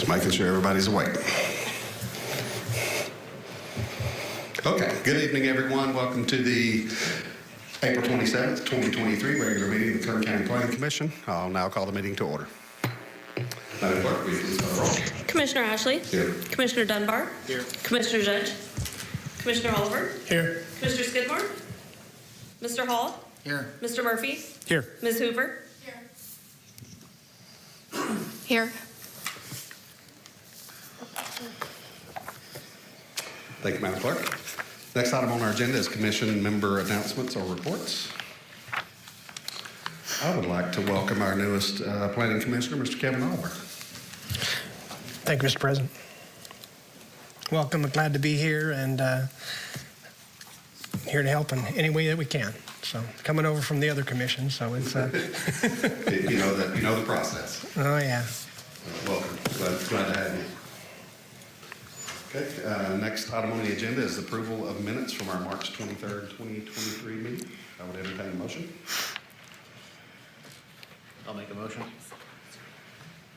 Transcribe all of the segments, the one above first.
Making sure everybody's awake. Okay, good evening, everyone. Welcome to the April 27th, 2023 regular meeting of the Kern County Planning Commission. I'll now call the meeting to order. Madam Clerk, will you please call the roll? Commissioner Ashley? Here. Commissioner Dunbar? Here. Commissioner Judge? Commissioner Oliver? Here. Commissioner Skidmore? Mr. Hall? Here. Mr. Murphy? Here. Ms. Hoover? Here. Thank you, Madam Clerk. Next item on our agenda is commission member announcements or reports. I would like to welcome our newest planning commissioner, Mr. Kevin Oliver. Thank you, Mr. President. Welcome. I'm glad to be here and here to help in any way that we can. So coming over from the other commission, so it's You know the process. oh yeah. Welcome. Glad to have you. Okay. Next item on the agenda is approval of minutes from our March 23rd, 2023 meeting. I would entertain a motion. I'll make a motion.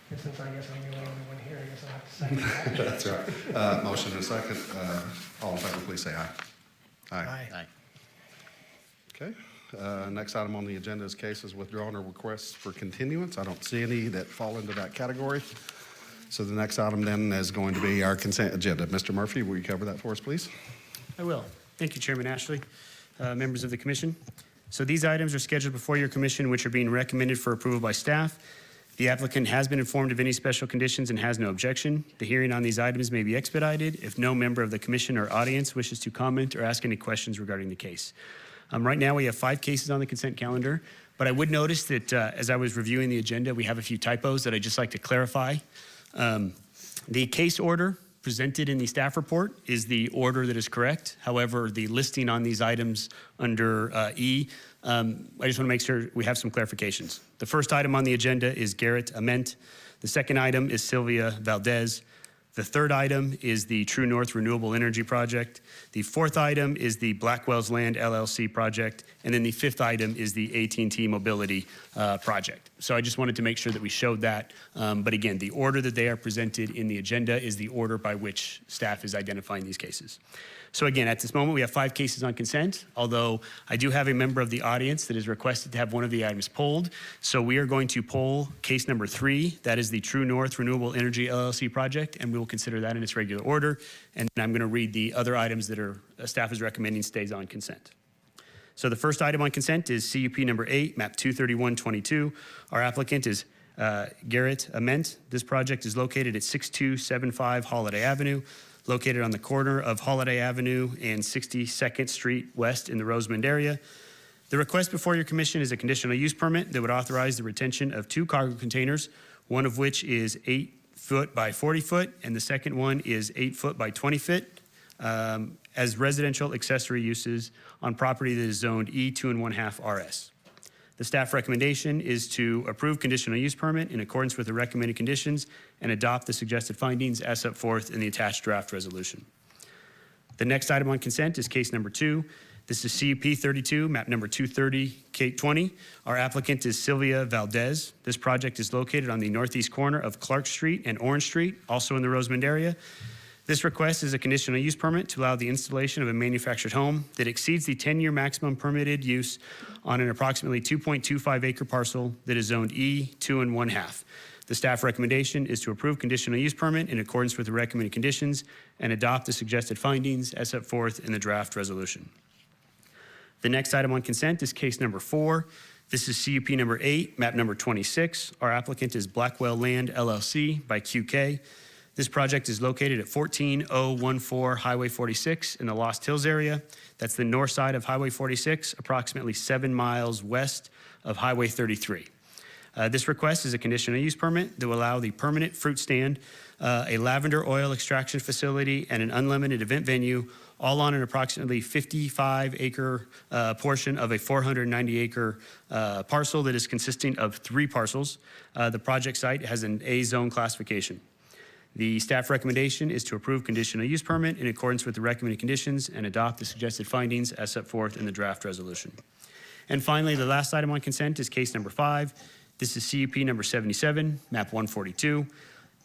Since I guess I'm the only one here, I guess I'll have to second that. That's right. Motion and a second. All in favor, please say aye. Aye. Aye. Okay. Next item on the agenda is cases withdrawn or requests for continuance. I don't see any that fall into that category. So the next item then is going to be our consent agenda. Mr. Murphy, will you cover that for us, please? I will. Thank you, Chairman Ashley, members of the commission. So these items are scheduled before your commission, which are being recommended for approval by staff. The applicant has been informed of any special conditions and has no objection. The hearing on these items may be expedited if no member of the commission or audience wishes to comment or ask any questions regarding the case. Right now we have 5 cases on the consent calendar, but I would notice that as I was reviewing the agenda, we have a few typos that I'd just like to clarify. The case order presented in the staff report is the order that is correct. However, the listing on these items under E, I just want to make sure we have some clarifications. The first item on the agenda is Garrett Ament. The second item is Sylvia Valdez. The third item is the True North Renewable Energy Project. The fourth item is the Blackwell's Land LLC project. And then the fifth item is the AT&T Mobility project. So I just wanted to make sure that we showed that. But again, the order that they are presented in the agenda is the order by which staff is identifying these cases. So again, at this moment, we have 5 cases on consent, although I do have a member of the audience that has requested to have one of the items pulled. So we are going to pull case number 3. That is the True North Renewable Energy LLC project, and we will consider that in its regular order. And I'm going to read the other items that staff is recommending stays on consent. So the first item on consent is CUP number 8, map 23122. Our applicant is Garrett Ament. This project is located at 6275 Holiday Avenue, located on the corner of Holiday Avenue and 62nd Street West in the Rosemond area. The request before your commission is a conditional use permit that would authorize the retention of 2 cargo containers, one of which is 8 foot by 40 foot, and the second one is 8 foot by 20 foot, as residential accessory uses on property that is zoned E2.5 RS. The staff recommendation is to approve conditional use permit in accordance with the recommended conditions and adopt the suggested findings as set forth in the attached draft resolution. The next item on consent is case number 2. This is CUP 32, map number 230, Kate 20. Our applicant is Sylvia Valdez. This project is located on the northeast corner of Clark Street and Orange Street, also in the Rosemond area. This request is a conditional use permit to allow the installation of a manufactured home that exceeds the 10-year maximum permitted use on an approximately 2.25 acre parcel that is zoned E2.5. The staff recommendation is to approve conditional use permit in accordance with the recommended conditions and adopt the suggested findings as set forth in the draft resolution. The next item on consent is case number 4. This is CUP number 8, map number 26. Our applicant is Blackwell Land LLC by QK. This project is located at 14014 Highway 46 in the Lost Hills area. That's the north side of Highway 46, approximately 7 miles west of Highway 33. This request is a conditional use permit that will allow the permanent fruit stand, a lavender oil extraction facility, and an unlimited event venue, all on an approximately 55-acre portion of a 490-acre parcel that is consisting of 3 parcels. The project site has an A-zone classification. The staff recommendation is to approve conditional use permit in accordance with the recommended conditions and adopt the suggested findings as set forth in the draft resolution. And finally, the last item on consent is case number 5. This is CUP number 77, map 142.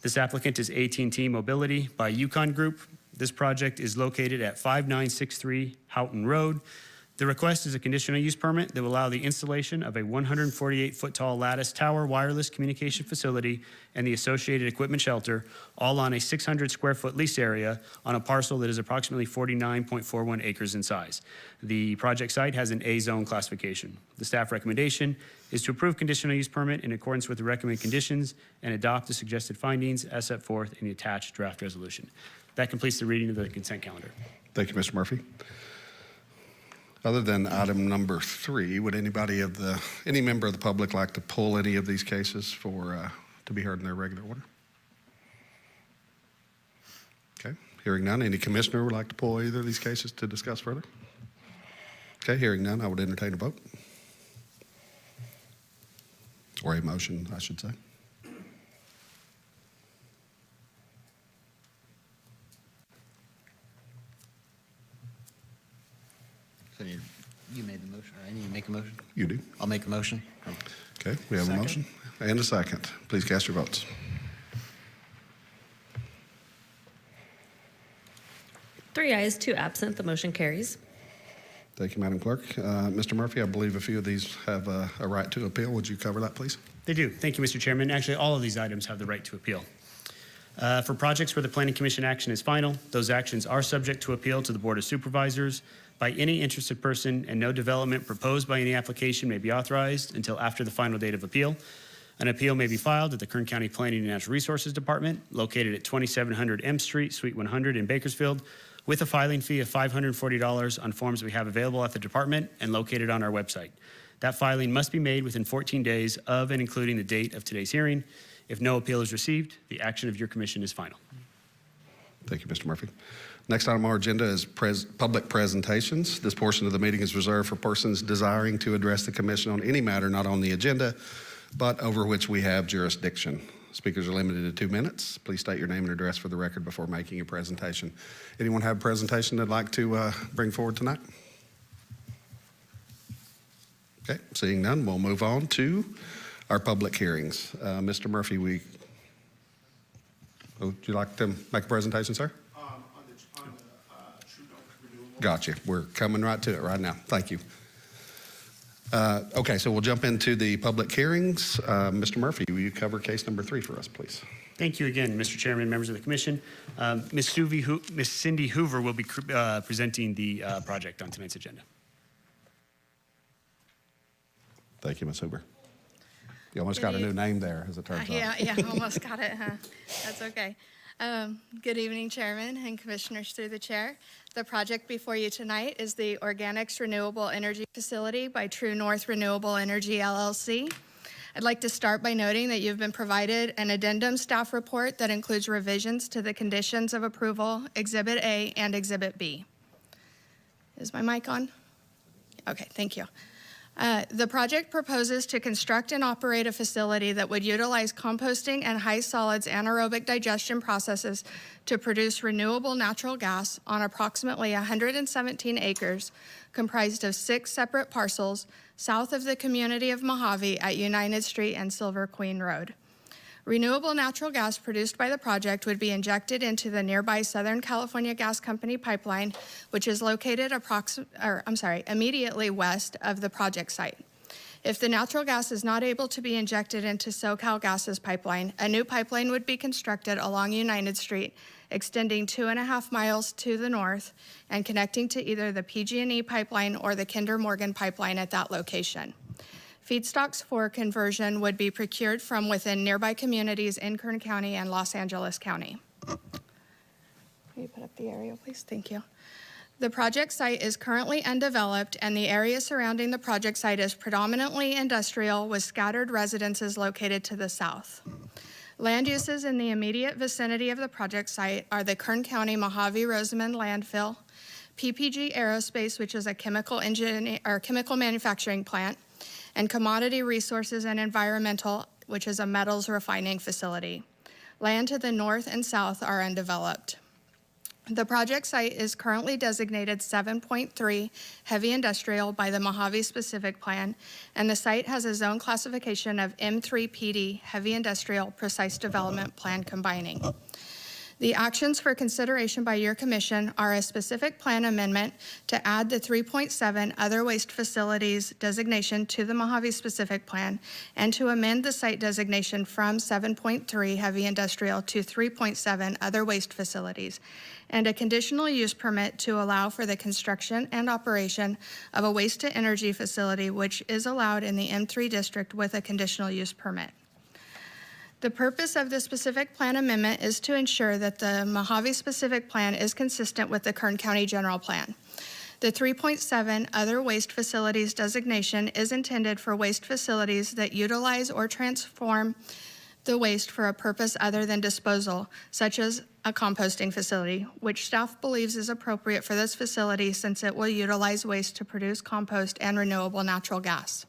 This applicant is AT&T Mobility by Yukon Group. This project is located at 5963 Houghton Road. The request is a conditional use permit that will allow the installation of a 148-foot tall lattice tower wireless communication facility and the associated equipment shelter, all on a 600 square foot lease area on a parcel that is approximately 49.41 acres in size. The project site has an A-zone classification. The staff recommendation is to approve conditional use permit in accordance with the recommended conditions and adopt the suggested findings as set forth in the attached draft resolution. That completes the reading of the consent calendar. Thank you, Mr. Murphy. Other than item number 3, would any member of the public like to pull any of these cases to be heard in their regular order? Okay, hearing none. Any commissioner would like to pull either of these cases to discuss further? Okay, hearing none, I would entertain a vote. Or a motion, I should say. So you made the motion, or I need to make a motion? You do. I'll make a motion. Okay, we have a motion and a second. Please cast your votes. Three ayes, 2 absent. The motion carries. Thank you, Madam Clerk. Mr. Murphy, I believe a few of these have a right to appeal. Would you cover that, please? They do. Thank you, Mr. Chairman. Actually, all of these items have the right to appeal. For projects where the Planning Commission action is final, those actions are subject to appeal to the Board of Supervisors by any interested person, and no development proposed by any application may be authorized until after the final date of appeal. An appeal may be filed at the Kern County Planning and Natural Resources Department, located at 2700 M Street, Suite 100 in Bakersfield, with a filing fee of $540 on forms we have available at the department and located on our website. That filing must be made within 14 days of and including the date of today's hearing. If no appeal is received, the action of your commission is final. Thank you, Mr. Murphy. Next item on our agenda is public presentations. This portion of the meeting is reserved for persons desiring to address the commission on any matter not on the agenda, but over which we have jurisdiction. Speakers are limited to 2 minutes. Please state your name and address for the record before making your presentation. Anyone have a presentation they'd like to bring forward tonight? Okay, seeing none, we'll move on to our public hearings. Mr. Murphy, would you like to make a presentation, sir? On the True North Renewable. Gotcha. We're coming right to it right now. Thank you. Okay, so we'll jump into the public hearings. Mr. Murphy, will you cover case number 3 for us, please? Thank you again, Mr. Chairman, members of the commission. Ms. Cindy Hoover will be presenting the project on tonight's agenda. Thank you, Ms. Hoover. You almost got a new name there, as it turns out. Yeah, almost got it, huh? That's okay. Good evening, Chairman and Commissioners through the chair. The project before you tonight is the Organics Renewable Energy Facility by True North Renewable Energy, LLC. I'd like to start by noting that you've been provided an addendum staff report that includes revisions to the conditions of approval, Exhibit A and Exhibit B. Is my mic on? Okay, thank you. The project proposes to construct and operate a facility that would utilize composting and high solids anaerobic digestion processes to produce renewable natural gas on approximately 117 acres, comprised of 6 separate parcels south of the community of Mojave at United Street and Silver Queen Road. Renewable natural gas produced by the project would be injected into the nearby Southern California Gas Company pipeline, which is located immediately west of the project site. If the natural gas is not able to be injected into SoCal Gas's pipeline, a new pipeline would be constructed along United Street, extending 2.5 miles to the north and connecting to either the PG&E pipeline or the Kinder Morgan pipeline at that location. Feedstocks for conversion would be procured from within nearby communities in Kern County and Los Angeles County. Will you put up the aerial, please? Thank you. The project site is currently undeveloped, and the area surrounding the project site is predominantly industrial with scattered residences located to the south. Land uses in the immediate vicinity of the project site are the Kern County Mojave-Rosamond landfill, PPG Aerospace, which is a chemical manufacturing plant, and Commodity Resources and Environmental, which is a metals refining facility. Land to the north and south are undeveloped. The project site is currently designated 7.3 heavy industrial by the Mojave Specific Plan, and the site has a zone classification of M3 PD, heavy industrial precise development plan combining. The actions for consideration by your commission are a specific plan amendment to add the 3.7 other waste facilities designation to the Mojave Specific Plan and to amend the site designation from 7.3 heavy industrial to 3.7 other waste facilities, and a conditional use permit to allow for the construction and operation of a waste-to-energy facility, which is allowed in the M3 district with a conditional use permit. The purpose of the specific plan amendment is to ensure that the Mojave Specific Plan is consistent with the Kern County General Plan. The 3.7 other waste facilities designation is intended for waste facilities that utilize or transform the waste for a purpose other than disposal, such as a composting facility, which staff believes is appropriate for this facility since it will utilize waste to produce compost and renewable natural gas.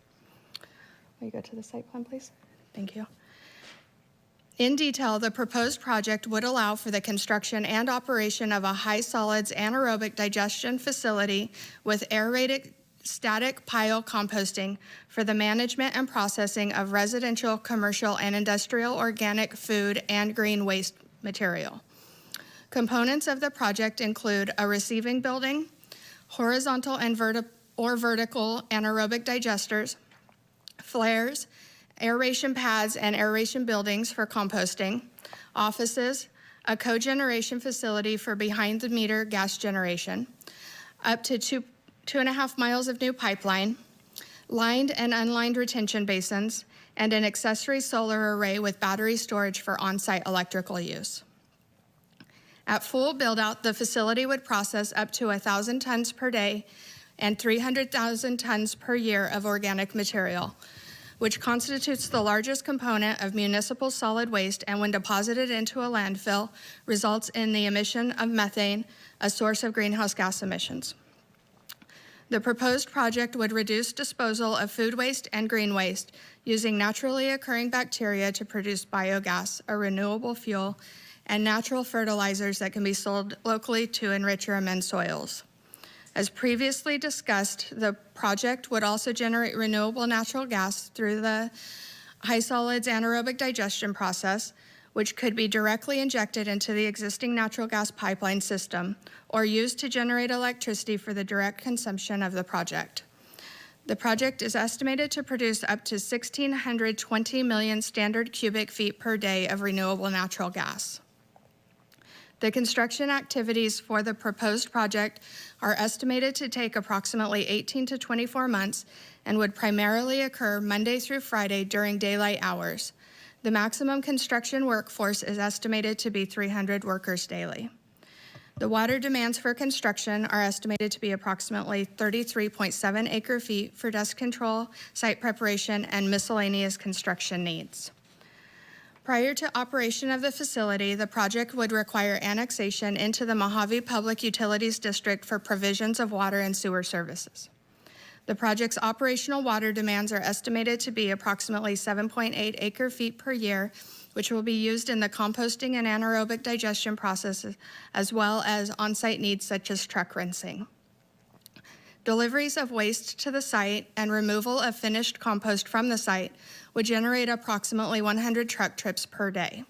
Will you go to the site plan, please? Thank you. In detail, the proposed project would allow for the construction and operation of a high solids anaerobic digestion facility with aerated static pile composting for the management and processing of residential, commercial, and industrial organic food and green waste material. Components of the project include a receiving building, horizontal and vertical anaerobic digesters, flares, aeration pads and aeration buildings for composting, offices, a cogeneration facility for behind-the-meter gas generation, up to 2.5 miles of new pipeline, lined and unlined retention basins, and an accessory solar array with battery storage for on-site electrical use. At full build-out, the facility would process up to 1,000 tons per day and 300,000 tons per year of organic material, which constitutes the largest component of municipal solid waste and when deposited into a landfill, results in the emission of methane, a source of greenhouse gas emissions. The proposed project would reduce disposal of food waste and green waste using naturally occurring bacteria to produce biogas, a renewable fuel, and natural fertilizers that can be sold locally to enrich or amend soils. As previously discussed, the project would also generate renewable natural gas through the high solids anaerobic digestion process, which could be directly injected into the existing natural gas pipeline system or used to generate electricity for the direct consumption of the project. The project is estimated to produce up to 1,620 million standard cubic feet per day of renewable natural gas. The construction activities for the proposed project are estimated to take approximately 18 to 24 months and would primarily occur Monday through Friday during daylight hours. The maximum construction workforce is estimated to be 300 workers daily. The water demands for construction are estimated to be approximately 33.7 acre feet for dust control, site preparation, and miscellaneous construction needs. Prior to operation of the facility, the project would require annexation into the Mojave Public Utilities District for provisions of water and sewer services. The project's operational water demands are estimated to be approximately 7.8 acre feet per year, which will be used in the composting and anaerobic digestion processes, as well as on-site needs such as truck rinsing. Deliveries of waste to the site and removal of finished compost from the site would generate approximately 100 truck trips per day.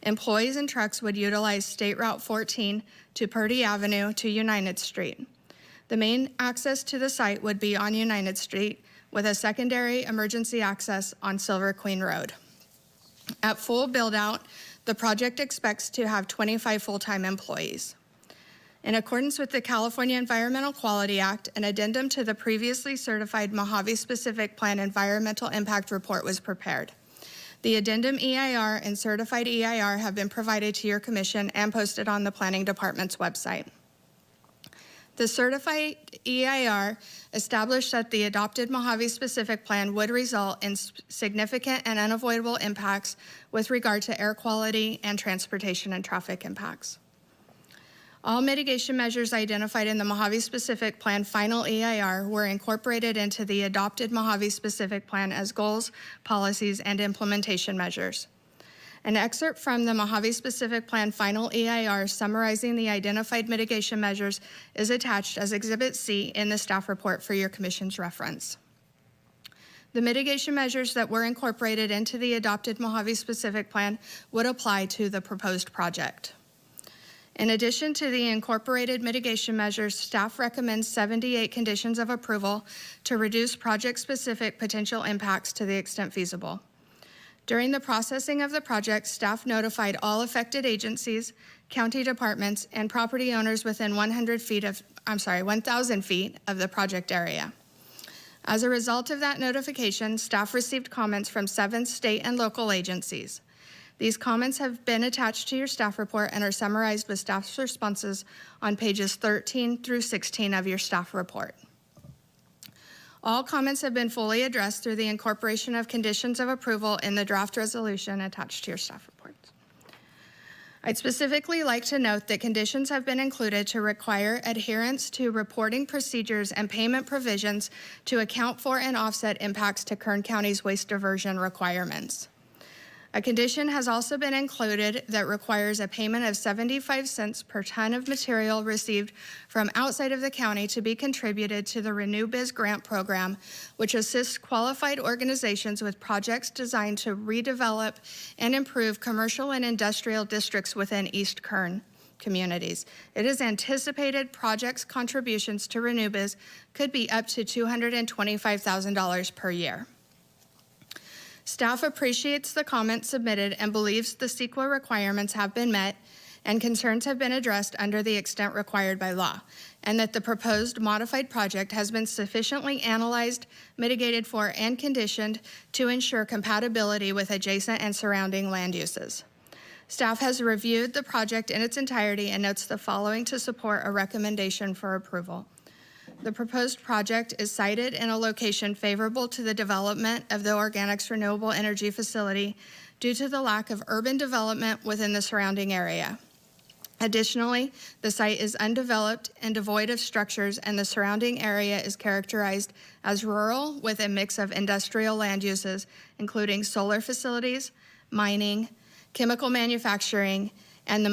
Employees and trucks would utilize State Route 14 to Purdy Avenue to United Street. The main access to the site would be on United Street with a secondary emergency access on Silver Queen Road. At full build-out, the project expects to have 25 full-time employees. In accordance with the California Environmental Quality Act, an addendum to the previously certified Mojave Specific Plan Environmental Impact Report was prepared. The addendum EIR and certified EIR have been provided to your commission and posted on the Planning Department's website. The certified EIR established that the adopted Mojave Specific Plan would result in significant and unavoidable impacts with regard to air quality and transportation and traffic impacts. All mitigation measures identified in the Mojave Specific Plan final EIR were incorporated into the adopted Mojave Specific Plan as goals, policies, and implementation measures. An excerpt from the Mojave-specific plan final EIR summarizing the identified mitigation measures is attached as Exhibit C in the staff report for your commission's reference. The mitigation measures that were incorporated into the adopted Mojave-specific plan would apply to the proposed project. In addition to the incorporated mitigation measures, staff recommends 78 conditions of approval to reduce project-specific potential impacts to the extent feasible. During the processing of the project, staff notified all affected agencies, county departments, and property owners within 1,000 feet of the project area. As a result of that notification, staff received comments from 7 state and local agencies. These comments have been attached to your staff report and are summarized with staff's responses on pages 13 through 16 of your staff report. All comments have been fully addressed through the incorporation of conditions of approval in the draft resolution attached to your staff reports. I'd specifically like to note that conditions have been included to require adherence to reporting procedures and payment provisions to account for and offset impacts to Kern County's waste diversion requirements. A condition has also been included that requires a payment of 75 cents per ton of material received from outside of the county to be contributed to the RenewBiz grant program, which assists qualified organizations with projects designed to redevelop and improve commercial and industrial districts within East Kern communities. It is anticipated projects' contributions to RenewBiz could be up to $225,000 per year. Staff appreciates the comments submitted and believes the CEQA requirements have been met and concerns have been addressed under the extent required by law, and that the proposed modified project has been sufficiently analyzed, mitigated for, and conditioned to ensure compatibility with adjacent and surrounding land uses. Staff has reviewed the project in its entirety and notes the following to support a recommendation for approval. The proposed project is sited in a location favorable to the development of the Organics Renewable Energy Facility due to the lack of urban development within the surrounding area. Additionally, the site is undeveloped and devoid of structures, and the surrounding area is characterized as rural with a mix of industrial land uses, including solar facilities, mining, chemical manufacturing, and the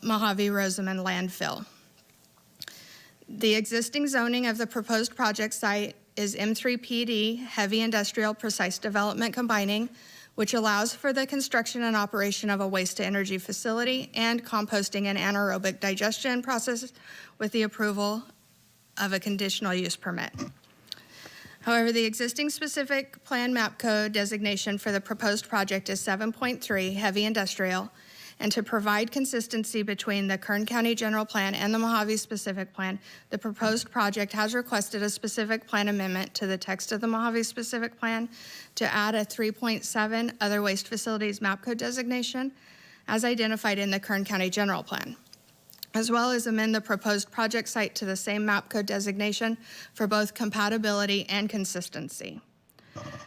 Mojave-Rosamond landfill. The existing zoning of the proposed project site is M3PD, heavy industrial precise development combining, which allows for the construction and operation of a waste-to-energy facility and composting and anaerobic digestion processes with the approval of a conditional use permit. However, the existing specific plan map code designation for the proposed project is 7.3, heavy industrial, and to provide consistency between the Kern County General Plan and the Mojave Specific Plan, the proposed project has requested a specific plan amendment to the text of the Mojave Specific Plan to add a 3.7 other waste facilities map code designation as identified in the Kern County General Plan, as well as amend the proposed project site to the same map code designation for both compatibility and consistency.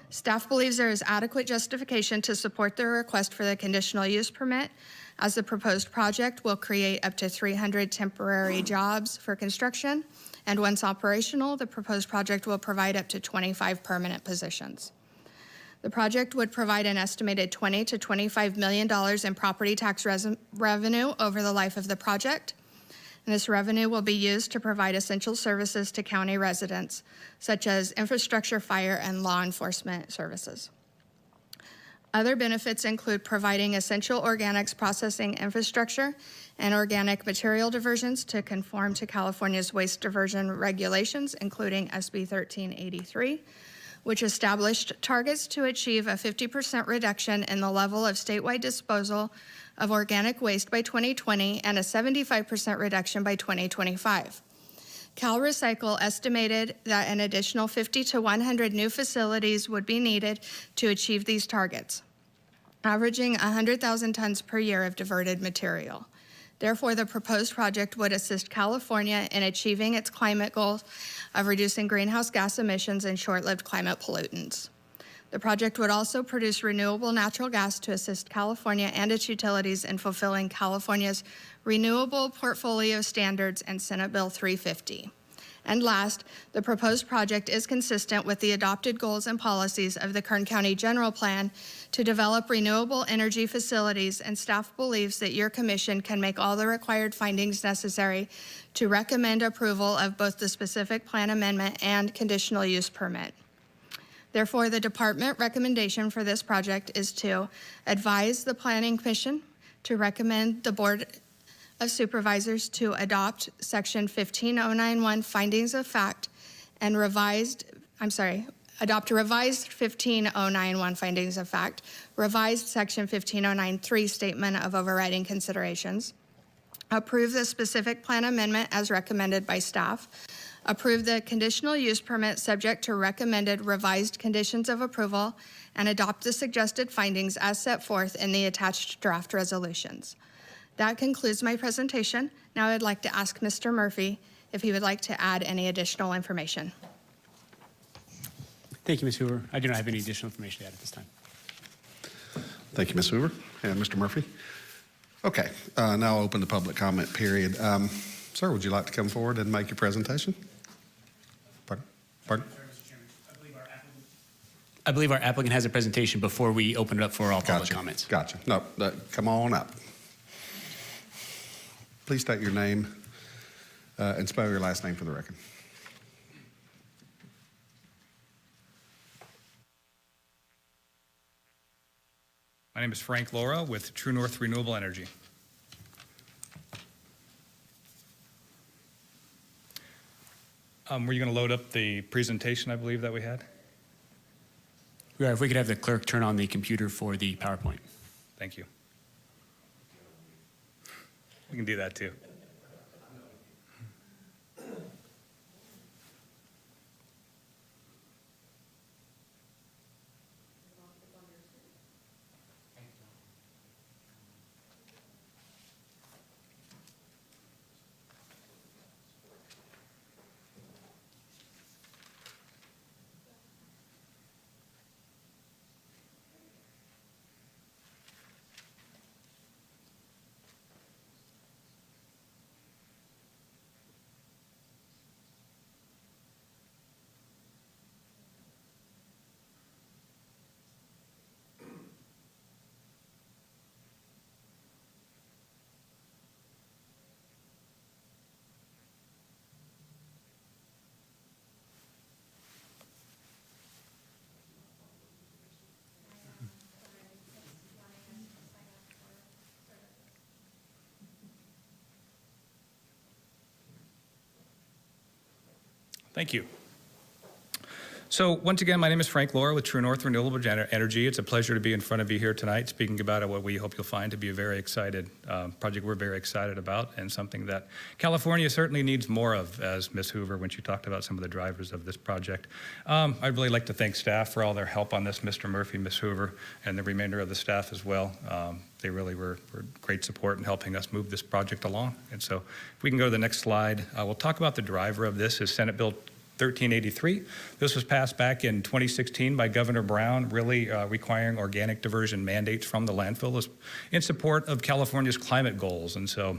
Staff believes there is adequate justification to support the request for the conditional use permit, as the proposed project will create up to 300 temporary jobs for construction, and once operational, the proposed project will provide up to 25 permanent positions. The project would provide an estimated $20 to $25 million in property tax revenue over the life of the project. And this revenue will be used to provide essential services to county residents, such as infrastructure, fire, and law enforcement services. Other benefits include providing essential organics processing infrastructure and organic material diversions to conform to California's waste diversion regulations, including SB 1383, which established targets to achieve a 50% reduction in the level of statewide disposal of organic waste by 2020 and a 75% reduction by 2025. CalRecycle estimated that an additional 50 to 100 new facilities would be needed to achieve these targets, averaging 100,000 tons per year of diverted material. Therefore, the proposed project would assist California in achieving its climate goals of reducing greenhouse gas emissions and short-lived climate pollutants. The project would also produce renewable natural gas to assist California and its utilities in fulfilling California's renewable portfolio standards and Senate Bill 350, And last, the proposed project is consistent with the adopted goals and policies of the Kern County General Plan to develop renewable energy facilities, and staff believes that your commission can make all the required findings necessary to recommend approval of both the specific plan amendment and conditional use permit. Therefore, the department recommendation for this project is to advise the Planning Commission to recommend the Board of Supervisors to adopt Section 15091 findings of fact and adopt a revised 15091 findings of fact, revised Section 15093 statement of overriding considerations, approve the specific plan amendment as recommended by staff, approve the conditional use permit subject to recommended revised conditions of approval, and adopt the suggested findings as set forth in the attached draft resolutions. That concludes my presentation. Now I'd like to ask Mr. Murphy if he would like to add any additional information. Thank you, Ms. Hoover. I do not have any additional information to add at this time. Thank you, Ms. Hoover and Mr. Murphy. Okay, now I'll open the public comment period. Sir, would you like to come forward and make your presentation? Pardon? I believe our applicant has a presentation before we open it up for all public Gotcha. comments. Gotcha. No, come on up. Please state your name and spell your last name for the record. My name is Frank Laura with True North Renewable Energy. Were you going to load up the presentation, I believe, that we had? Yeah, if we could have the clerk turn on the computer for the PowerPoint. Thank you. We can do that too. Thank you. So once again, my name is Frank Laura with True North Renewable Energy. It's a pleasure to be in front of you here tonight speaking about what we hope you'll find to be a very excited project we're very excited about, and something that California certainly needs more of, as Ms. Hoover, when she talked about some of the drivers of this project. I'd really like to thank staff for all their help on this, Mr. Murphy, Ms. Hoover, and the remainder of the staff as well. They really were great support in helping us move this project along. And so if we can go to the next slide, we'll talk about the driver of this is Senate Bill 1383. This was passed back in 2016 by Governor Brown, really requiring organic diversion mandates from the landfill in support of California's climate goals. And so,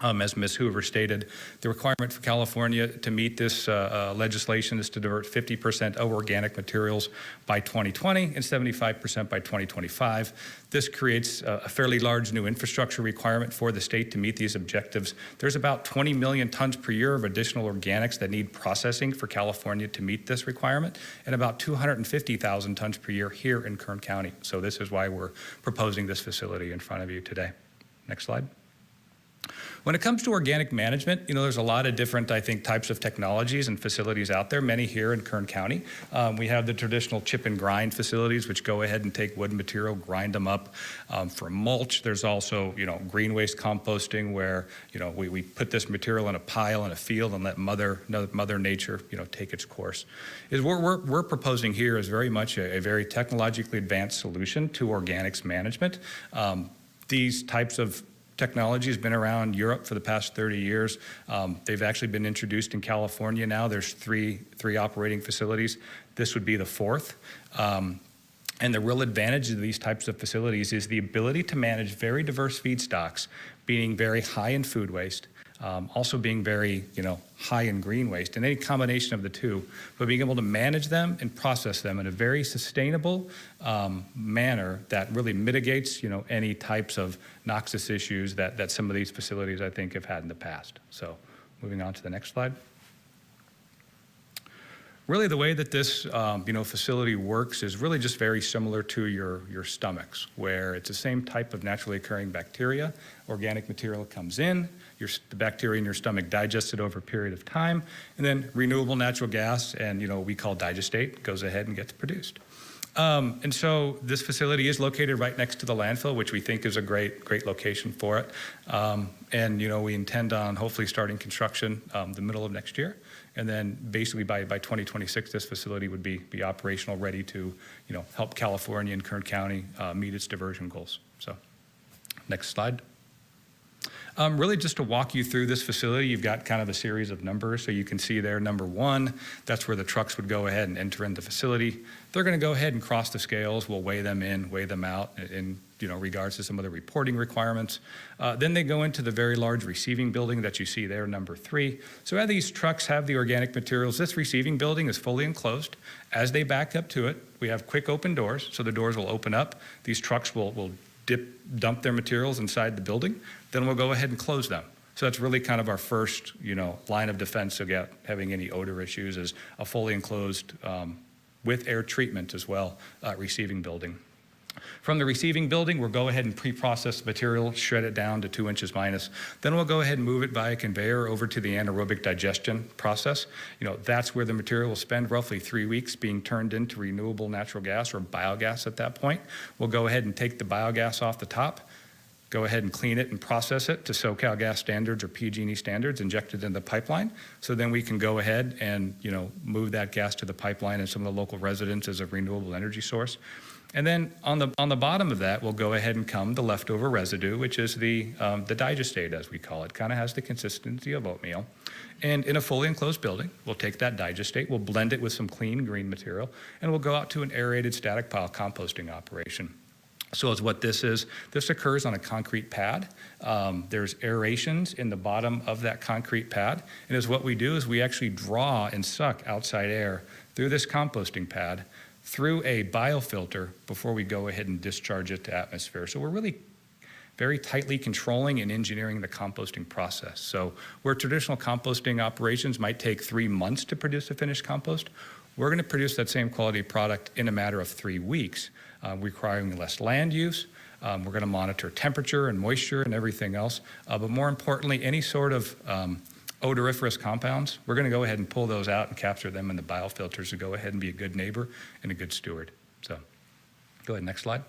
as Ms. Hoover stated, the requirement for California to meet this legislation is to divert 50% of organic materials by 2020 and 75% by 2025. This creates a fairly large new infrastructure requirement for the state to meet these objectives. There's about 20 million tons per year of additional organics that need processing for California to meet this requirement, and about 250,000 tons per year here in Kern County. So this is why we're proposing this facility in front of you today. Next slide. When it comes to organic management, there's a lot of different, I think, types of technologies and facilities out there, many here in Kern County. We have the traditional chip and grind facilities, which go ahead and take wood material, grind them up for mulch. There's also, green waste composting, where, we put this material in a pile in a field and let Mother Nature, take its course. What we're proposing here is very much a very technologically advanced solution to organics management. These types of technology has been around Europe for the past 30 years. They've actually been introduced in California now. There's three operating facilities. This would be the fourth. And the real advantage of these types of facilities is the ability to manage very diverse feedstocks, being very high in food waste, also being very, high in green waste, and any combination of the two, but being able to manage them and process them in a very sustainable manner that really mitigates, any types of noxious issues that some of these facilities, I think, have had in the past. So moving on to the next slide. Really, the way that this facility works is really just very similar to your stomachs, where it's the same type of naturally occurring bacteria. Organic material comes in, the bacteria in your stomach digests it over a period of time, and then renewable natural gas, and we call digestate, goes ahead and gets produced. And so this facility is located right next to the landfill, which we think is a great location for it. And we intend on hopefully starting construction the middle of next year. And then basically by 2026, this facility would be operational, ready to help California and Kern County meet its diversion goals. So next slide. Really just to walk you through this facility, you've got kind of a series of numbers. So you can see there, number 1, that's where the trucks would go ahead and enter in the facility. They're going to go ahead and cross the scales. We'll weigh them in, weigh them out in regards to some of the reporting requirements. Then they go into the very large receiving building that you see there, number 3. So as these trucks have the organic materials, this receiving building is fully enclosed. As they back up to it, we have quick open doors. So the doors will open up. These trucks will dump their materials inside the building. Then we'll go ahead and close them. So that's really kind of our first, line of defense against having any odor issues, is a fully enclosed, with air treatment as well, receiving building. From the receiving building, we'll go ahead and pre-process the material, shred it down to 2 inches minus. Then we'll go ahead and move it by a conveyor over to the anaerobic digestion process. That's where the material will spend roughly 3 weeks being turned into renewable natural gas or biogas at that point. We'll go ahead and take the biogas off the top, go ahead and clean it and process it to SoCal gas standards or PG&E standards, inject it in the pipeline. So then we can go ahead and, move that gas to the pipeline and some of the local residents as a renewable energy source. And then on the bottom of that, we'll go ahead and come the leftover residue, which is the digestate, as we call it. Kind of has the consistency of oatmeal. And in a fully enclosed building, we'll take that digestate, we'll blend it with some clean green material, and we'll go out to an aerated static pile composting operation. So as what this is, this occurs on a concrete pad. There's aerations in the bottom of that concrete pad. And as what we do is we actually draw and suck outside air through this composting pad through a biofilter before we go ahead and discharge it to atmosphere. So we're really very tightly controlling and engineering the composting process. So where traditional composting operations might take 3 months to produce a finished compost, we're going to produce that same quality product in a matter of 3 weeks, requiring less land use. We're going to monitor temperature and moisture and everything else. But more importantly, any sort of odoriferous compounds, we're going to go ahead and pull those out and capture them in the biofilters to go ahead and be a good neighbor and a good steward. So go ahead, next slide.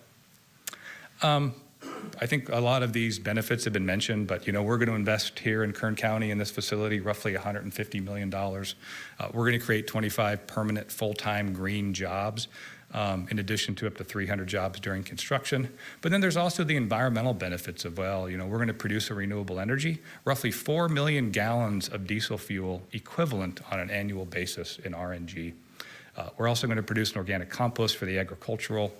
I think a lot of these benefits have been mentioned, but we're going to invest here in Kern County in this facility roughly $150 million. We're going to create 25 permanent full-time green jobs, in addition to up to 300 jobs during construction. But then there's also the environmental benefits as well. We're going to produce a renewable energy, roughly 4 million gallons of diesel fuel equivalent on an annual basis in RNG. We're also going to produce an organic compost for the agricultural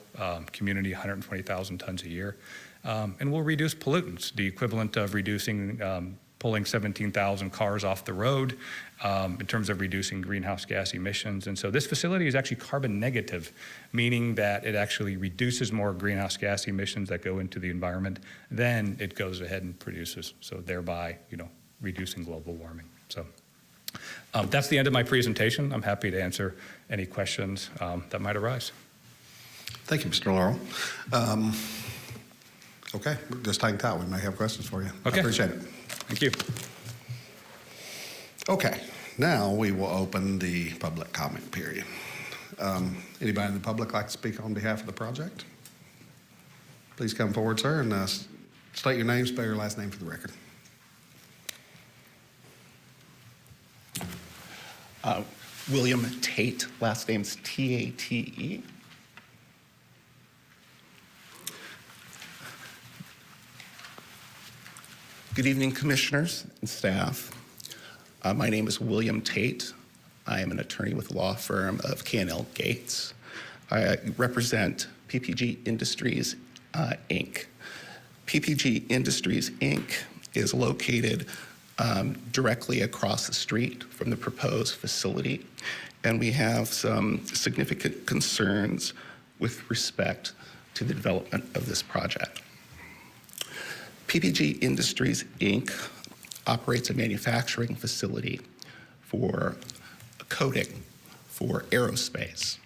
community, 120,000 tons a year. And we'll reduce pollutants, the equivalent of reducing, pulling 17,000 cars off the road in terms of reducing greenhouse gas emissions. And so this facility is actually carbon negative, meaning that it actually reduces more greenhouse gas emissions that go into the environment than it goes ahead and produces. So thereby, reducing global warming. So that's the end of my presentation. I'm happy to answer any questions that might arise. Thank you, Mr. Laurel. Okay, just hang tight. We may have questions for you. Okay. I appreciate it. Thank you. Okay, now we will open the public comment period. Anybody in the public like to speak on behalf of the project? Please come forward, sir, and state your name, spell your last name for the record. William Tate, last name's T-A-T-E. Good evening, commissioners and staff. My name is William Tate. I am an attorney with the law firm of K&L Gates. I represent PPG Industries, Inc. PPG Industries, Inc. is located directly across the street from the proposed facility, and we have some significant concerns with respect to the development of this project. PPG Industries, Inc. operates a manufacturing facility for coating for aerospace.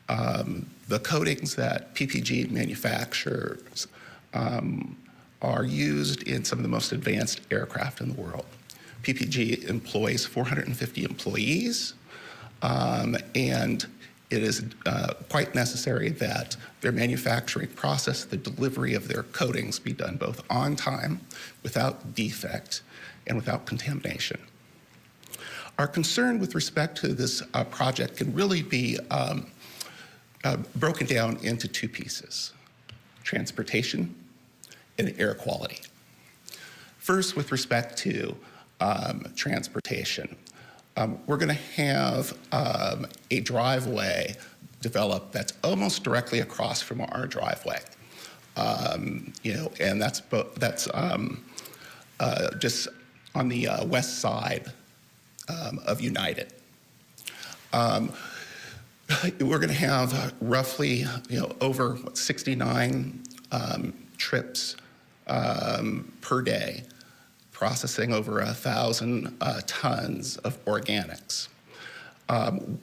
The coatings that PPG manufactures are used in some of the most advanced aircraft in the world. PPG employs 450 employees, and it is quite necessary that their manufacturing process, the delivery of their coatings, be done both on time, without defect, and without contamination. Our concern with respect to this project can really be broken down into two pieces: transportation and air quality. First, with respect to transportation, we're going to have a driveway developed that's almost directly across from our driveway. And that's just on the west side of United. We're going to have roughly, over 69 trips per day, processing over 1,000 tons of organics.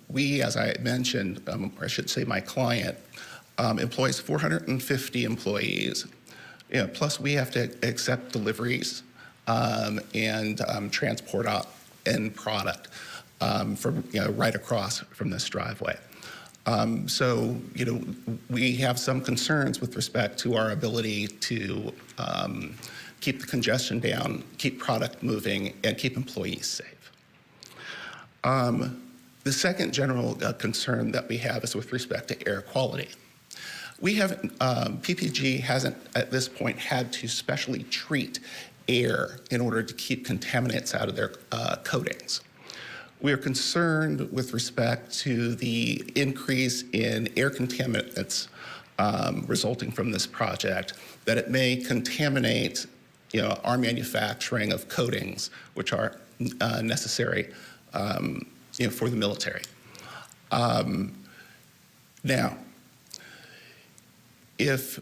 We, as I mentioned, or I should say my client, employs 450 employees. Plus we have to accept deliveries and transport out end product from right across from this driveway. So we have some concerns with respect to our ability to keep the congestion down, keep product moving, and keep employees safe. The second general concern that we have is with respect to air quality. We have PPG hasn't at this point had to specially treat air in order to keep contaminants out of their coatings. We are concerned with respect to the increase in air contaminants resulting from this project, that it may contaminate our manufacturing of coatings, which are necessary for the military. Now, if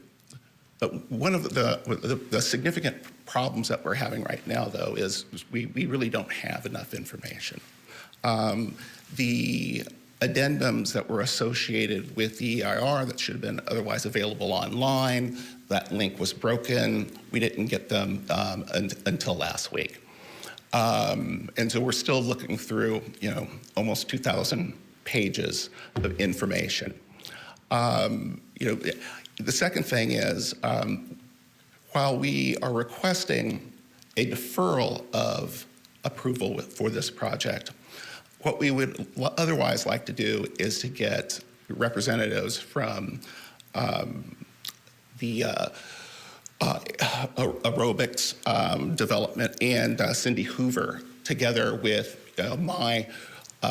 one of the significant problems that we're having right now, though, is we really don't have enough information. The addendums that were associated with the EIR that should have been otherwise available online, that link was broken. We didn't get them until last week. And so we're still looking through, almost 2,000 pages of information. The second thing is, while we are requesting a deferral of approval for this project, what we would otherwise like to do is to get representatives from the aerobics development and Cindy Hoover, together with my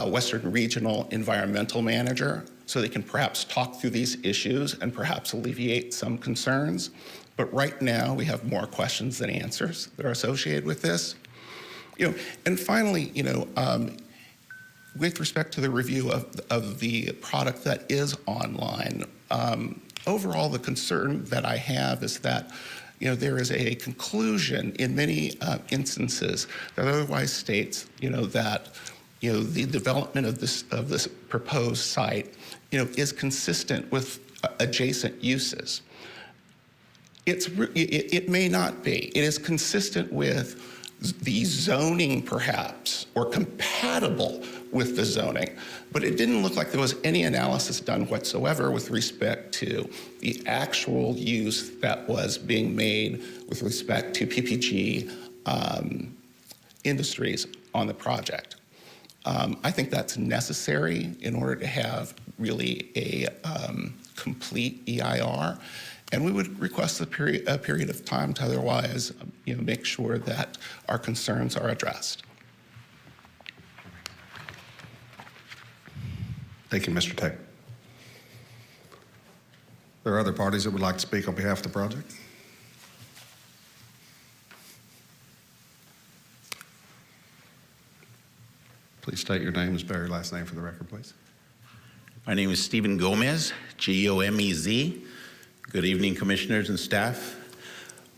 Western Regional Environmental Manager, so they can perhaps talk through these issues and perhaps alleviate some concerns. But right now, we have more questions than answers that are associated with this. And finally, with respect to the review of the product that is online, overall, the concern that I have is that there is a conclusion in many instances that otherwise states that the development of this proposed site is consistent with adjacent uses. It may not be. It is consistent with the zoning, perhaps, or compatible with the zoning, but it didn't look like there was any analysis done whatsoever with respect to the actual use that was being made with respect to PPG Industries on the project. I think that's necessary in order to have really a complete EIR. And we would request a period of time to otherwise make sure that our concerns are addressed. Thank you, Mr. Tate. There are other parties that would like to speak on behalf of the project? Please state your name and spell your last name for the record, please. My name is Stephen Gomez, Gomez. Good evening, commissioners and staff.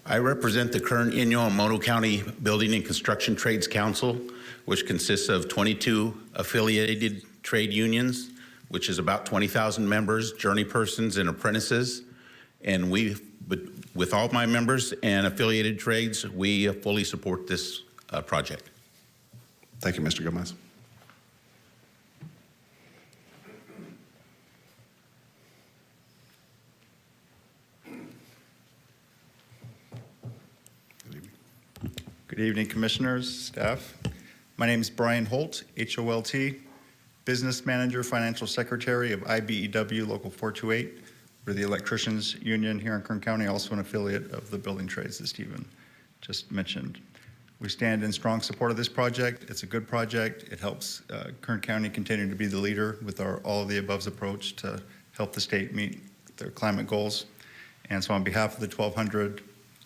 I represent the Kern, Inyo, and Mono County Building and Construction Trades Council, which consists of 22 affiliated trade unions, which is about 20,000 members, journey persons, and apprentices. And with all my members and affiliated trades, we fully support this project. Thank you, Mr. Gomez. Good evening, commissioners, staff. My name is Brian Holt, H-O-L-T, Business Manager, Financial Secretary of IBEW Local 428. We're the electricians union here in Kern County, also an affiliate of the building trades that Stephen just mentioned. We stand in strong support of this project. It's a good project. It helps Kern County continue to be the leader with our all of the above's approach to help the state meet their climate goals. And so on behalf of the 1,200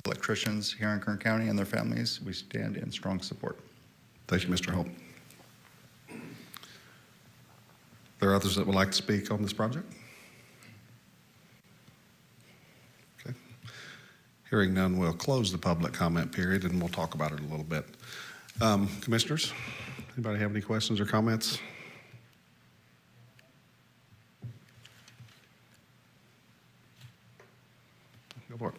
electricians here in Kern County and their families, we stand in strong support. Thank you, Mr. Holt. There are others that would like to speak on this project? Okay. Hearing none, we'll close the public comment period and we'll talk about it a little bit. Commissioners, anybody have any questions or comments? Go for it.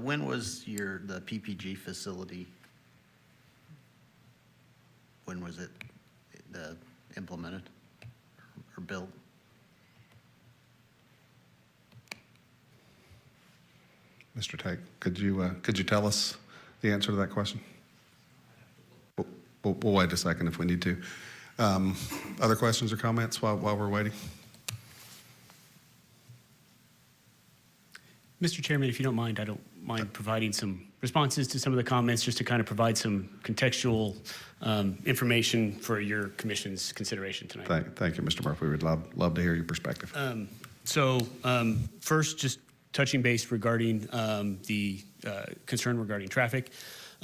When was the PPG facility? When was it implemented or built? Mr. Tate, could you tell us the answer to that question? We'll wait a second if we need to. Other questions or comments while we're waiting? Mr. Chairman, if you don't mind, I don't mind providing some responses to some of the comments just to kind of provide some contextual information for your commission's consideration tonight. Thank you, Mr. Murphy. We'd love to hear your perspective. First, just touching base regarding the concern regarding traffic.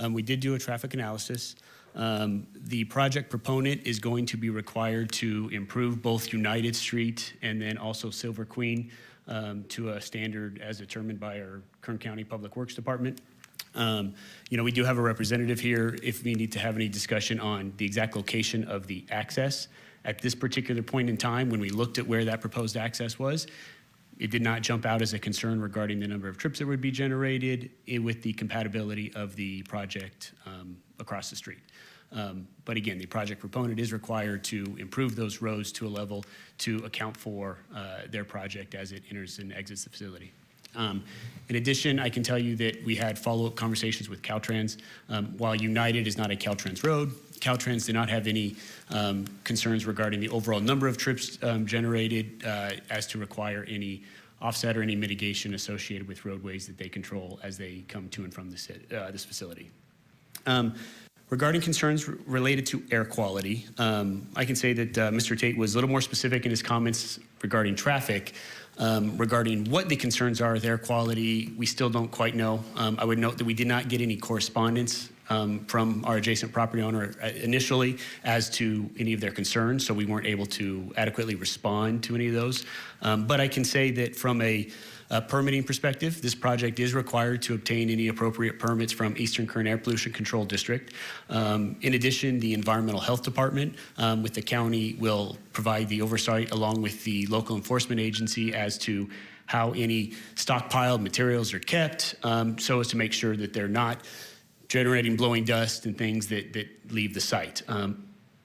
We did do a traffic analysis. The project proponent is going to be required to improve both United Street and then also Silver Queen to a standard as determined by our Kern County Public Works Department. We do have a representative here if we need to have any discussion on the exact location of the access. At this particular point in time, when we looked at where that proposed access was, it did not jump out as a concern regarding the number of trips that would be generated with the compatibility of the project across the street. But again, the project proponent is required to improve those roads to a level to account for their project as it enters and exits the facility. In addition, I can tell you that we had follow-up conversations with Caltrans. While United is not a Caltrans road, Caltrans did not have any concerns regarding the overall number of trips generated as to require any offset or any mitigation associated with roadways that they control as they come to and from this facility. Regarding concerns related to air quality, I can say that Mr. Tate was a little more specific in his comments regarding traffic. Regarding what the concerns are with air quality, we still don't quite know. I would note that we did not get any correspondence from our adjacent property owner initially as to any of their concerns, so we weren't able to adequately respond to any of those. But I can say that from a permitting perspective, this project is required to obtain any appropriate permits from Eastern Kern Air Pollution Control District. In addition, the Environmental Health Department with the county will provide the oversight along with the local enforcement agency as to how any stockpiled materials are kept so as to make sure that they're not generating blowing dust and things that leave the site.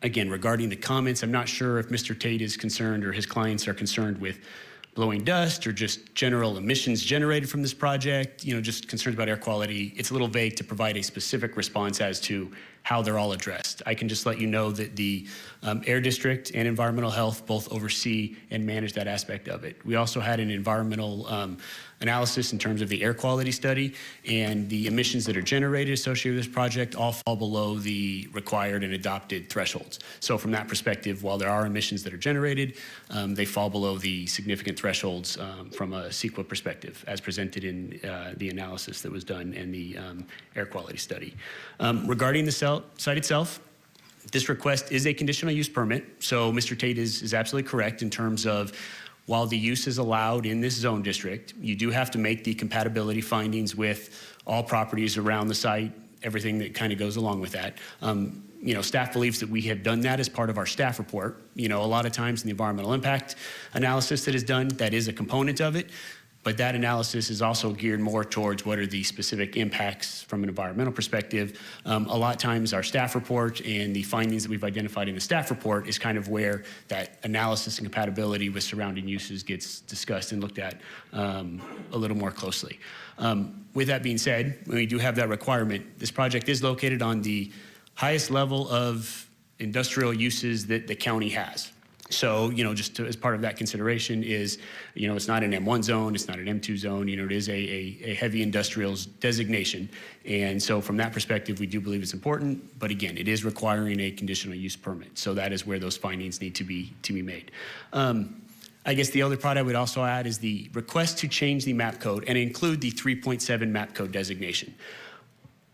Again, regarding the comments, I'm not sure if Mr. Tate is concerned or his clients are concerned with blowing dust or just general emissions generated from this project, just concerns about air quality. It's a little vague to provide a specific response as to how they're all addressed. I can just let you know that the Air District and Environmental Health both oversee and manage that aspect of it. We also had an environmental analysis in terms of the air quality study, and the emissions that are generated associated with this project all fall below the required and adopted thresholds. So from that perspective, while there are emissions that are generated, they fall below the significant thresholds from a CEQA perspective, as presented in the analysis that was done in the air quality study. Regarding the cell site itself, this request is a conditional use permit. So Mr. Tate is absolutely correct in terms of while the use is allowed in this zone district, you do have to make the compatibility findings with all properties around the site, everything that kind of goes along with that. Staff believes that we have done that as part of our staff report. A lot of times in the environmental impact analysis that is done, that is a component of it. But that analysis is also geared more towards what are the specific impacts from an environmental perspective. A lot of times our staff report and the findings that we've identified in the staff report is kind of where that analysis and compatibility with surrounding uses gets discussed and looked at a little more closely. With that being said, we do have that requirement. This project is located on the highest level of industrial uses that the county has. So, as part of that consideration is, it's not an M1 zone, it's not an M2 zone, it is a heavy industrials designation. And so from that perspective, we do believe it's important, but again, it is requiring a conditional use permit. So that is where those findings need to be made. I guess the other part I would also add is the request to change the map code and include the 3.7 map code designation.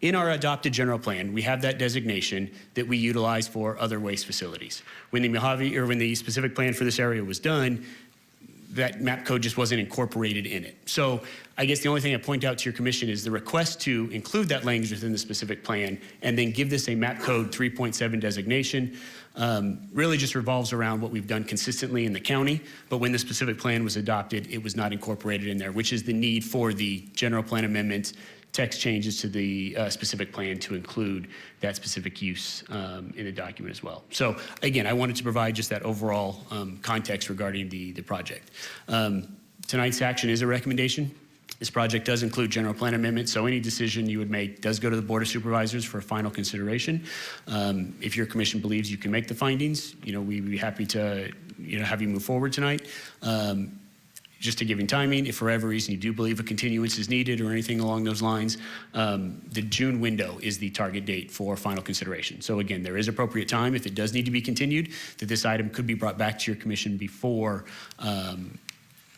In our adopted general plan, we have that designation that we utilize for other waste facilities. When the specific plan for this area was done, that map code just wasn't incorporated in it. So I guess the only thing I point out to your commission is the request to include that language within the specific plan and then give this a map code 3.7 designation really just revolves around what we've done consistently in the county. But when the specific plan was adopted, it was not incorporated in there, which is the need for the general plan amendment text changes to the specific plan to include that specific use in the document as well. So again, I wanted to provide just that overall context regarding the project. Tonight's action is a recommendation. This project does include general plan amendments, so any decision you would make does go to the Board of Supervisors for final consideration. If your commission believes you can make the findings, we'd be happy to have you move forward tonight. Just to give you timing, if for whatever reason you do believe a continuance is needed or anything along those lines, the June window is the target date for final consideration. So again, there is appropriate time if it does need to be continued, that this item could be brought back to your commission before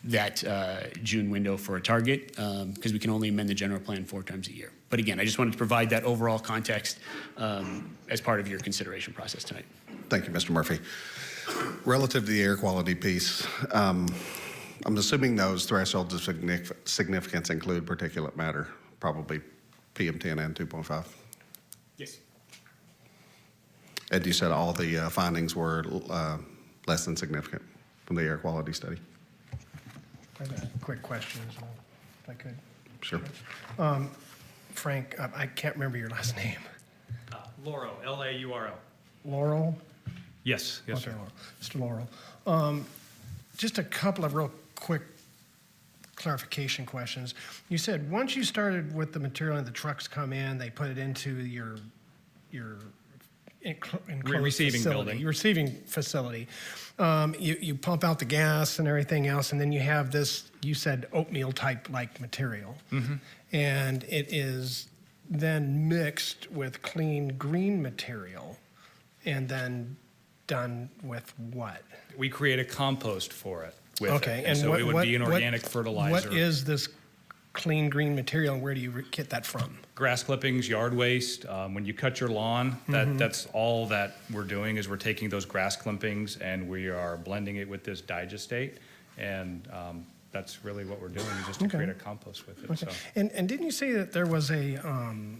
that June window for a target, because we can only amend the general plan 4 times a year. But again, I just wanted to provide that overall context as part of your consideration process tonight. Thank you, Mr. Murphy. Relative to the air quality piece, I'm assuming those thresholds of significance include particulate matter, probably PM10 and 2.5. Yes. And you said all the findings were less than significant from the air quality study? I have a quick question as well, if I could. Sure. Frank, I can't remember your last name. Laurel, L-A-U-R-L. Laurel? Yes, Okay, sir. Laurel. Mr. Laurel. Just a couple of real quick clarification questions. You said once you started with the material and the trucks come in, they put it into your enclosed Receiving facility, building. your receiving facility. You pump out the gas and everything else, and then you have this, you said oatmeal type like material. Mm-hmm. And it is then mixed with clean green material and then done with what? We create a compost for it with Okay, it. and So what- it would what- be an what- organic fertilizer. What is this clean green material, and where do you get that from? Grass clippings, yard waste. When you cut your lawn, that's all that we're doing is we're taking those grass clippings and we are blending it with this digestate. And that's really what we're doing, is just to Okay. create a compost with it. Okay. So And didn't you say that there was a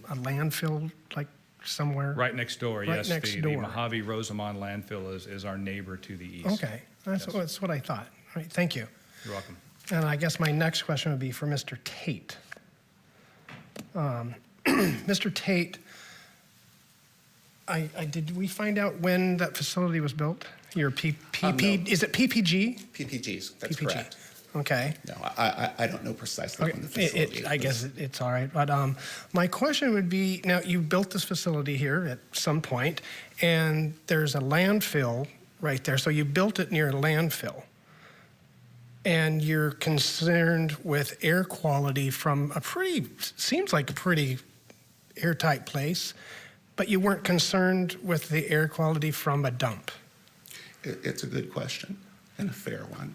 landfill like somewhere? right next door, Right yes. next The door. Mojave Rosamond landfill is our neighbor to the east. Okay, that's what I thought. All right, thank you. You're welcome. And I guess my next question would be for Mr. Tate. Mr. Tate, did we find out when that facility was built? Your PP, No. is it PPG? PPGs, that's PPG. correct. Okay. No, I don't know precisely when the facility I guess it's all right. But my question would be, now you built this facility here at some point, and there's a landfill right there. So you built it near a landfill. And you're concerned with air quality from seems like a pretty airtight place, but you weren't concerned with the air quality from a dump. It's a good question and a fair one.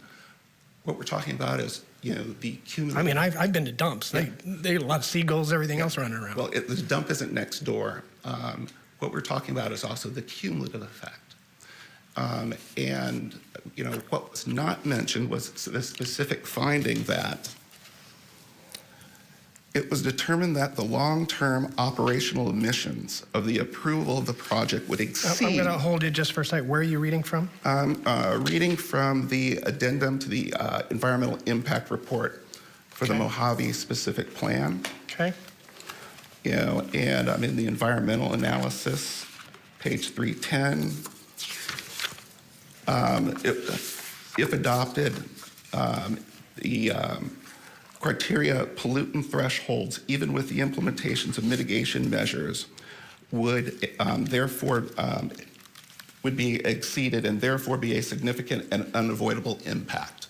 What we're talking about is, the cumulative. I mean, I've been to dumps. Yeah. They a lot of seagulls, everything else running around. Well, the dump isn't next door. what we're talking about is also the cumulative effect. And, what was not mentioned was the specific finding that it was determined that the long-term operational emissions of the approval of the project would I'm exceed. going to hold you just for a second. Where are you reading from? Reading from the addendum to the environmental impact report for the Okay. Mojave specific plan. Okay. And I'm in the environmental analysis, page 310. If adopted, the criteria pollutant thresholds, even with the implementations of mitigation measures, would therefore would be exceeded and therefore be a significant and unavoidable impact.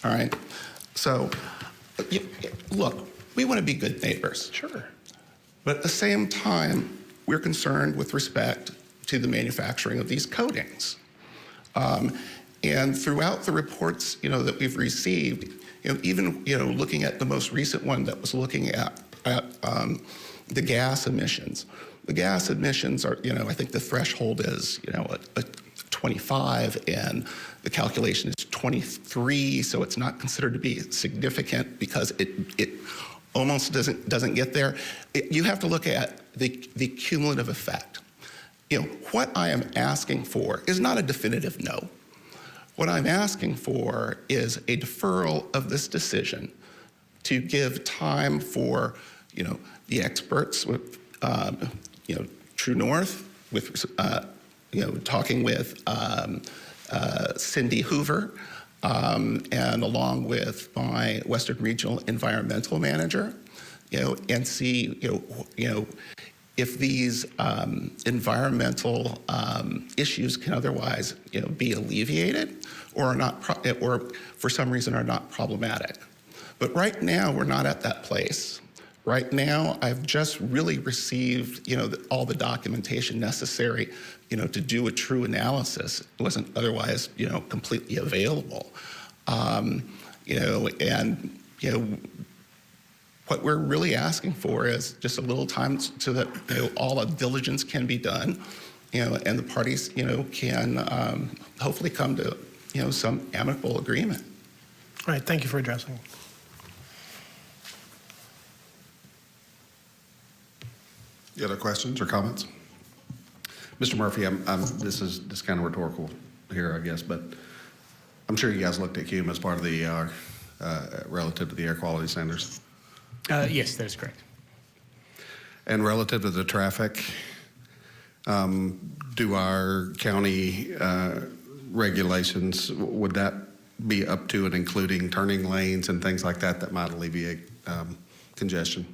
All right. So, look, we want to be good neighbors. Sure. But at the same time, we're concerned with respect to the manufacturing of these coatings. And throughout the reports, that we've received, even, looking at the most recent one that was looking at the gas emissions. The gas emissions are, I think the threshold is, a 25, and the calculation is 23, so it's not considered to be significant because it almost doesn't get there. You have to look at the cumulative effect. What I am asking for is not a definitive no. What I'm asking for is a deferral of this decision to give time for, the experts with, True North, with, talking with Cindy Hoover, and along with my Western Regional Environmental Manager, and see, if these environmental issues can otherwise, be alleviated or are not, or for some reason are not problematic. But right now, we're not at that place. Right now, I've just really received, all the documentation necessary, to do a true analysis. It wasn't otherwise, completely available. What we're really asking for is just a little time so that all the diligence can be done, and the parties can hopefully come to some amicable agreement. All right. Thank you for addressing. Any other questions or comments? Mr. Murphy, this is kind of rhetorical here, I guess, but I'm sure you guys looked at CUME as part of the ER relative to the air quality standards. Yes, that is correct. And relative to the traffic, do our county regulations, would that be up to and including turning lanes and things like that might alleviate congestion?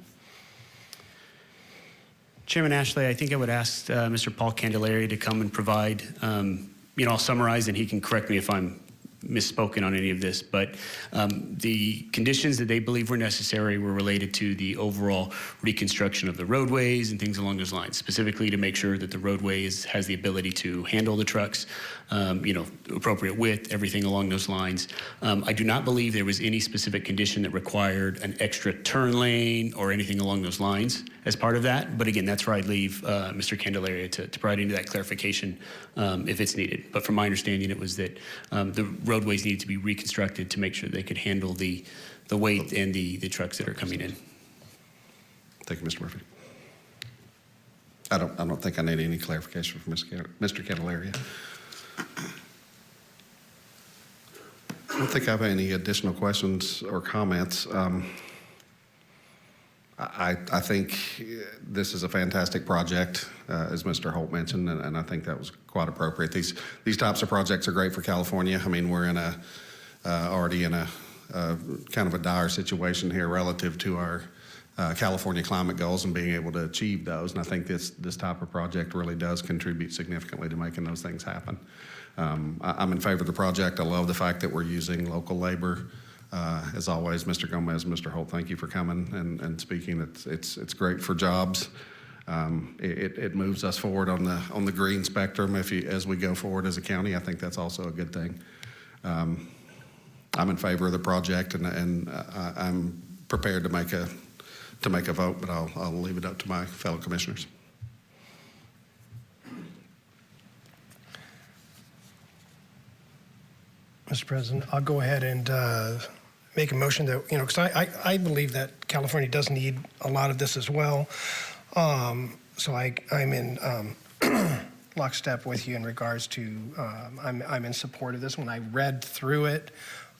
Chairman Ashley, I think I would ask Mr. Paul Candelaria to come and provide, I'll summarize and he can correct me if I'm misspoken on any of this, but the conditions that they believe were necessary were related to the overall reconstruction of the roadways and things along those lines, specifically to make sure that the roadway has the ability to handle the trucks, appropriate width, everything along those lines. I do not believe there was any specific condition that required an extra turn lane or anything along those lines as part of that. But again, that's where I'd leave Mr. Candelaria to provide into that clarification if it's needed. But from my understanding, it was that the roadways needed to be reconstructed to make sure they could handle the weight and the trucks that are coming in. Thank you, Mr. Murphy. I don't think I need any clarification from Mr. Candelaria. I don't think I have any additional questions or comments. I think this is a fantastic project, as Mr. Holt mentioned, and I think that was quite appropriate. These types of projects are great for California. I mean, we're already in a kind of a dire situation here relative to our California climate goals and being able to achieve those. And I think this type of project really does contribute significantly to making those things happen. I'm in favor of the project. I love the fact that we're using local labor. As always, Mr. Gomez, Mr. Holt, thank you for coming and speaking. It's great for jobs. It moves us forward on the green spectrum. As we go forward as a county, I think that's also a good thing. I'm in favor of the project, and I'm prepared to make a vote, but I'll leave it up to my fellow commissioners. Mr. President, I'll go ahead and make a motion that, because I believe that California does need a lot of this as well. So I'm in lockstep with you in regards to, I'm in support of this. When I read through it,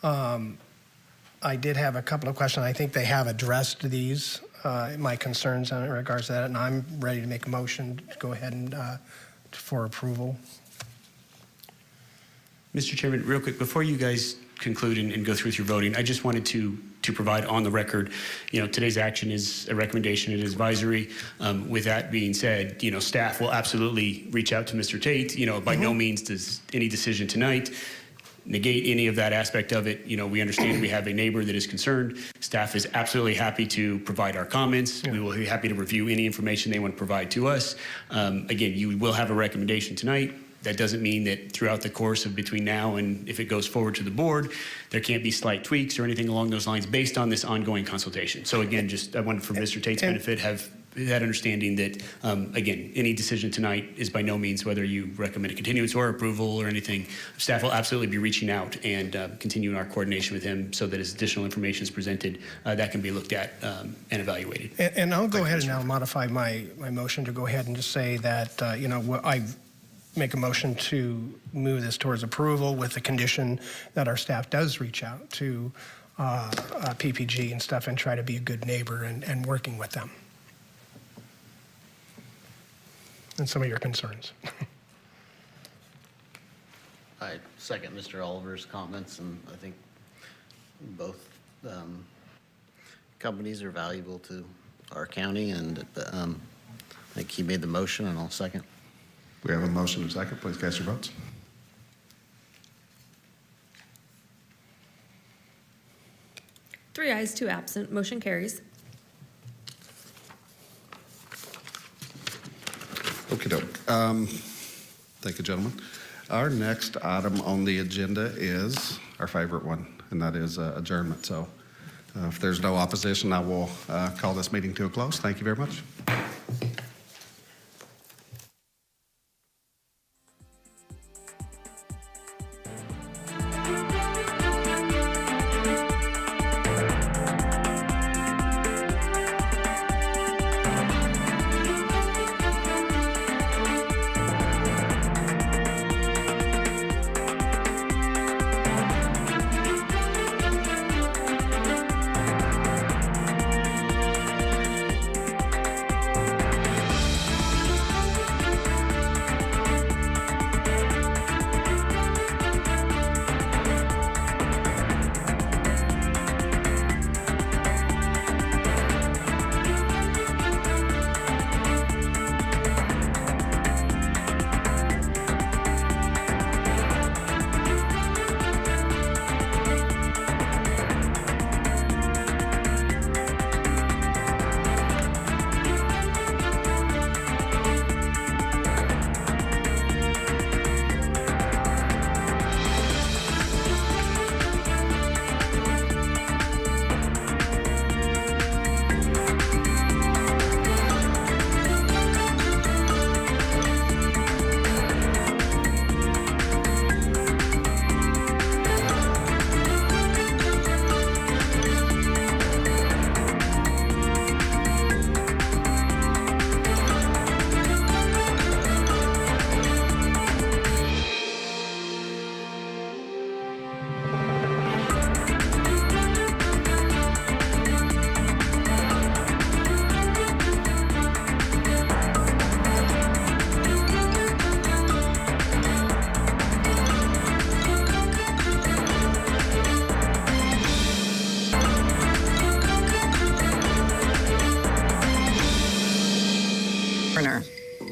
I did have a couple of questions. I think they have addressed these, my concerns in regards to that, and I'm ready to make a motion to go ahead and for approval. Mr. Chairman, real quick, before you guys conclude and go through with your voting, I just wanted to provide on the record, today's action is a recommendation, it is advisory. With that being said, staff will absolutely reach out to Mr. Tate. By no means does any decision tonight negate any of that aspect of it. We understand we have a neighbor that is concerned. Staff is absolutely happy to provide our comments. We will be happy to review any information they want to provide to us. Again, you will have a recommendation tonight. That doesn't mean that throughout the course of between now and if it goes forward to the board, there can't be slight tweaks or anything along those lines based on this ongoing consultation. So again, I wanted for Mr. Tate's benefit, have that understanding that, again, any decision tonight is by no means whether you recommend a continuance or approval or anything. Staff will absolutely be reaching out and continuing our coordination with him so that as additional information is presented, that can be looked at and evaluated. And I'll go ahead and now modify my motion to go ahead and just say that, I make a motion to move this towards approval with the condition that our staff does reach out to PPG and stuff and try to be a good neighbor and working with them. And some of your concerns. I second Mr. Oliver's comments, and I think both companies are valuable to our county, and I think he made the motion, and I'll second. We have a motion and a second. Please cast your votes. Three ayes, 2 absent, motion carries. Okey-doke. Thank you, gentlemen. Our next item on the agenda is our favorite one, and that is adjournment. So if there's no opposition, I will call this meeting to a close. Thank you very much.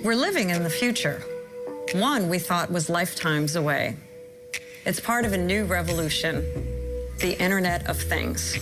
We're living in the future, one we thought was lifetimes away. It's part of a new revolution, the Internet of Things.